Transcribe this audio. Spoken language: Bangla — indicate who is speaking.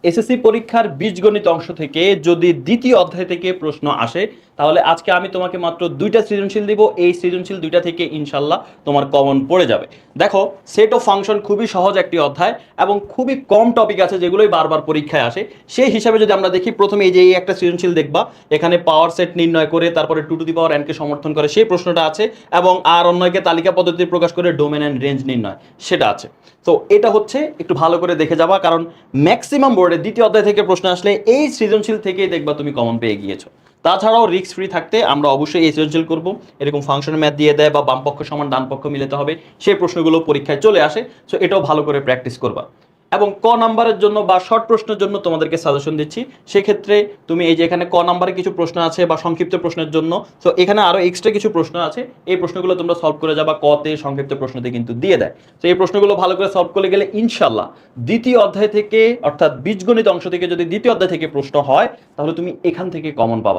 Speaker 1: এসএসসি পরীক্ষার বীজগণিত অংশ থেকে যদি দ্বিতীয় অধ্যায় থেকে প্রশ্ন আসে, তাহলে আজকে আমি তোমাকে মাত্র দুইটা সৃজনশীল দিব। এই সৃজনশীল দুইটা থেকে ইনশাল্লাহ তোমার কমন পড়ে যাবে। দেখো, সেট অফ ফাংশন খুবই সহজ একটি অধ্যায় এবং খুবই কম টপিক আছে যেগুলোই বারবার পরীক্ষায় আসে। সেই হিসাবে যদি আমরা দেখি, প্রথমে এই যে এই একটা সৃজনশীল দেখবা, এখানে পাওয়ার সেট নির্ণয় করে তারপরে 2 টু দি পাওয়ার n কে সমর্থন করে সেই প্রশ্নটা আছে, এবং আর অন্যকে তালিকা পদ্ধতি প্রকাশ করে ডোমেন অ্যান্ড রেঞ্জ নির্ণয় সেটা আছে। তো এটা হচ্ছে একটু ভালো করে দেখে যাবা, কারণ ম্যাক্সিমাম বোর্ডে দ্বিতীয় অধ্যায় থেকে প্রশ্ন আসলে এই সৃজনশীল থেকেই দেখবা তুমি কমন পেয়ে গিয়েছো। তাছাড়াও রিস্ক ফ্রি থাকতে আমরা অবশ্যই এই সৃজনশীল করব। এরকম ফাংশন ম্যাথ দিয়ে দেয় বা বাম পক্ষ সমান ডান পক্ষ মিলাতে হবে, সেই প্রশ্নগুলো পরীক্ষায় চলে আসে। সো এটাও ভালো করে প্র্যাকটিস করবা। এবং ক নাম্বারের জন্য বা শর্ট প্রশ্নের জন্য তোমাদেরকে সাজেশন দিচ্ছি। সেক্ষেত্রে তুমি এই যে এখানে ক নাম্বারে কিছু প্রশ্ন আছে বা সংক্ষিপ্ত প্রশ্নের জন্য, তো এখানে আরো এক্সট্রা কিছু প্রশ্ন আছে। এই প্রশ্নগুলো তোমরা সলভ করে যাবা, কতে সংক্ষিপ্ত প্রশ্নতে কিন্তু দিয়ে দেয়। তো এই প্রশ্নগুলো ভালো করে সলভ করে গেলে ইনশাল্লাহ দ্বিতীয় অধ্যায় থেকে, অর্থাৎ বীজগণিত অংশ থেকে যদি দ্বিতীয় অধ্যায় থেকে প্রশ্ন হয়, তাহলে তুমি এখান থেকে কমন পাবা।